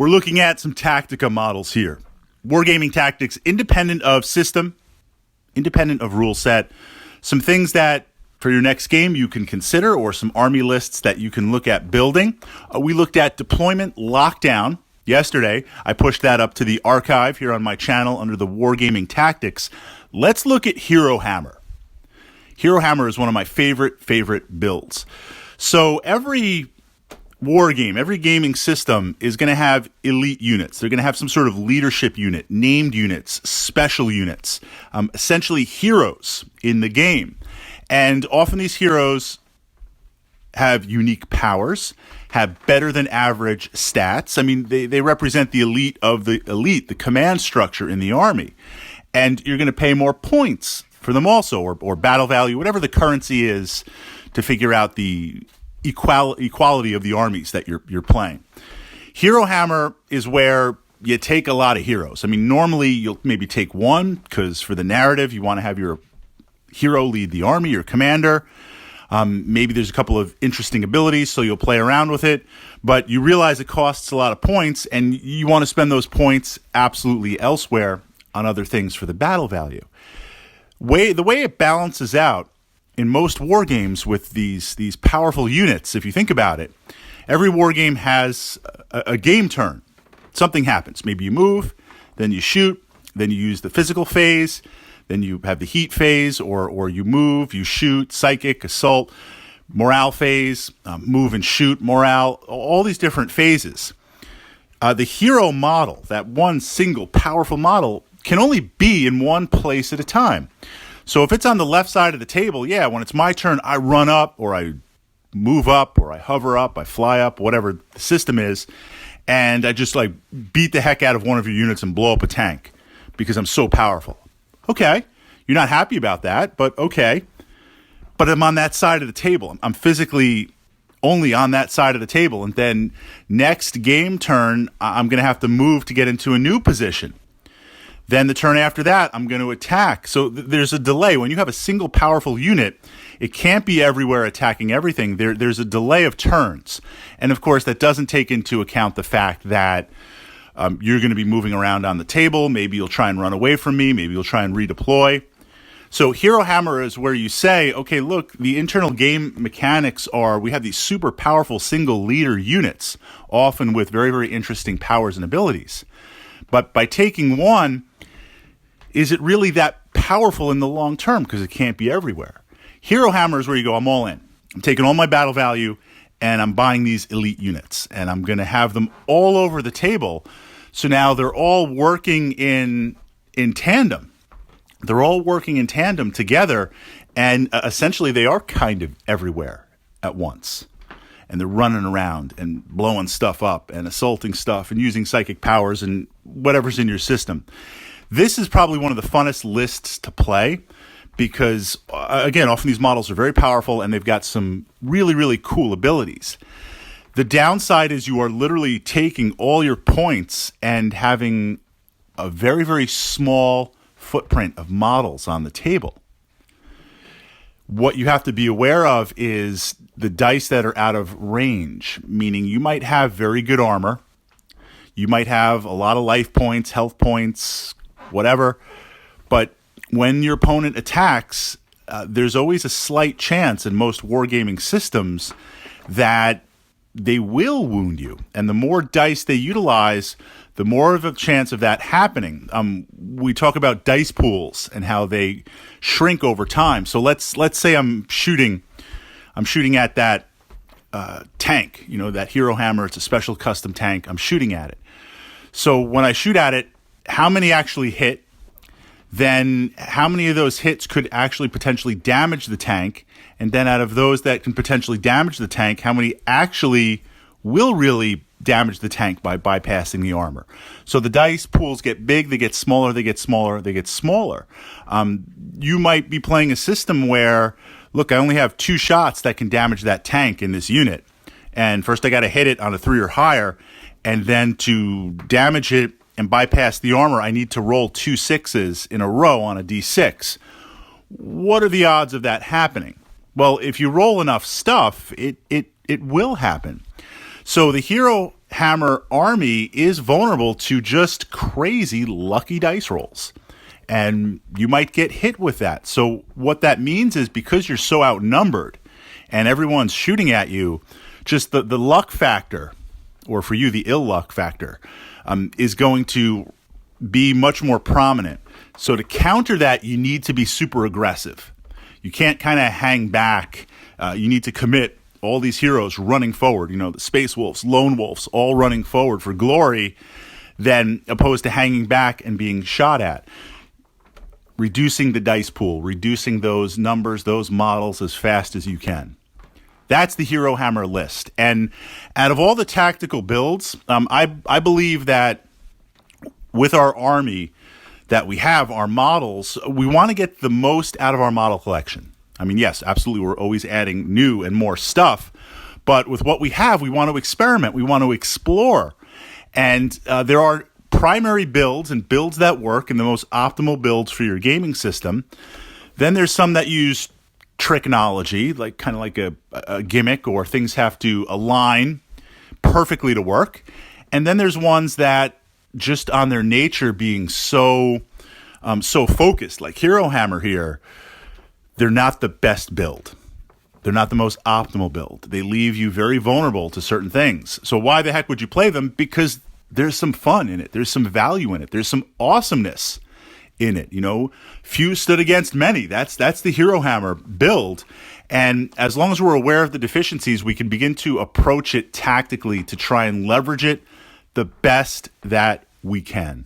We're looking at some Tactica models here. Wargaming tactics, independent of system, independent of rule set. Some things that for your next game you can consider, or some army lists that you can look at building. We looked at deployment lockdown yesterday. I pushed that up to the archive here on my channel under the Wargaming tactics. Let's look at Hero Hammer. Hero Hammer is one of my favorite builds. So every war game, every gaming system is going to have elite units. They're going to have some sort of leadership unit, named units, special units, essentially heroes in the game. And often these heroes have unique powers, have better than average stats. I mean, they represent the elite of the elite, the command structure in the army. And you're going to pay more points for them also, or battle value, whatever the currency is, to figure out the equality of the armies that you're playing. Hero Hammer is where you take a lot of heroes. I mean, normally you'll maybe take one, because for the narrative, you want to have your hero lead the army, your commander. Maybe there's a couple of interesting abilities, so you'll play around with it. But you realize it costs a lot of points, and you want to spend those points absolutely elsewhere on other things for the battle value. The way it balances out in most war games with these powerful units, if you think about it, every war game has a game turn. Something happens. Maybe you move, then you shoot, then you use the physical phase, then you have the heat phase, or you move, you shoot, psychic, assault, morale phase, move and shoot, morale, all these different phases. The hero model, that one single powerful model, can only be in one place at a time. So if it's on the left side of the table, yeah, when it's my turn, I run up, or I move up, or I hover up, I fly up, whatever the system is, and I just like beat the heck out of one of your units and blow up a tank because I'm so powerful. Okay, you're not happy about that, but okay. But I'm on that side of the table. I'm physically only on that side of the table, and then next game turn, I'm going to have to move to get into a new position. Then the turn after that, I'm going to attack. So there's a delay. When you have a single powerful unit, it can't be everywhere attacking everything. There's a delay of turns. And of course, that doesn't take into account the fact that you're going to be moving around on the table. Maybe you'll try and run away from me. Maybe you'll try and redeploy. So Hero Hammer is where you say, okay, look, the internal game mechanics are, we have these super powerful single leader units, often with very interesting powers and abilities. But by taking one, is it really that powerful in the long term? Because it can't be everywhere. Hero Hammer is where you go, I'm all in. I'm taking all my battle value, and I'm buying these elite units. And I'm going to have them all over the table. So now they're all working in tandem. They're all working in tandem together. And essentially, they are kind of everywhere at once. And they're running around and blowing stuff up and assaulting stuff and using psychic powers and whatever's in your system. This is probably one of the funnest lists to play because, again, often these models are very powerful and they've got some really cool abilities. The downside is you are literally taking all your points and having a very small footprint of models on the table. What you have to be aware of is the dice that are out of range, meaning you might have very good armor, you might have a lot of life points, health points, whatever, but when your opponent attacks, there's always a slight chance in most wargaming systems that they will wound you. And the more dice they utilize, the more of a chance of that happening. We talk about dice pools and how they shrink over time. So let's say I'm shooting at that tank, that Hero Hammer. It's a special custom tank. I'm shooting at it. So when I shoot at it, how many actually hit? Then how many of those hits could actually potentially damage the tank? And then out of those that can potentially damage the tank, how many actually will really damage the tank by bypassing the armor? So the dice pools get big, they get smaller, they get smaller, they get smaller. You might be playing a system where, look, I only have 2 shots that can damage that tank in this unit. And first I got to hit it on a 3 or higher. And then to damage it and bypass the armor, I need to roll 2 6s in a row on a d6. What are the odds of that happening? Well, if you roll enough stuff, it will happen. So the Hero Hammer army is vulnerable to just crazy lucky dice rolls. And you might get hit with that. So what that means is because you're so outnumbered and everyone's shooting at you, just the luck factor, or for you, the ill luck factor, is going to be much more prominent. So to counter that, you need to be super aggressive. You can't kind of hang back. You need to commit. All these heroes running forward, the Space Wolves, Lone Wolves, all running forward for glory, than opposed to hanging back and being shot at. Reducing the dice pool, reducing those numbers, those models as fast as you can. That's the Hero Hammer list. And out of all the tactical builds, I believe that with our army that we have, our models, we want to get the most out of our model collection. I mean, yes, absolutely, we're always adding new and more stuff. But with what we have, we want to experiment. We want to explore. And there are primary builds and builds that work and the most optimal builds for your gaming system. Then there's some that use tricknology, like kind of like a gimmick, or things have to align perfectly to work. And then there's ones that just on their nature being so focused, like Hero Hammer here, they're not the best build. They're not the most optimal build. They leave you very vulnerable to certain things. So why the heck would you play them? Because there's some fun in it. There's some value in it. There's some awesomeness in it. Few stood against many. That's the Hero Hammer build. And as long as we're aware of the deficiencies, we can begin to approach it tactically to try and leverage it the best that we can.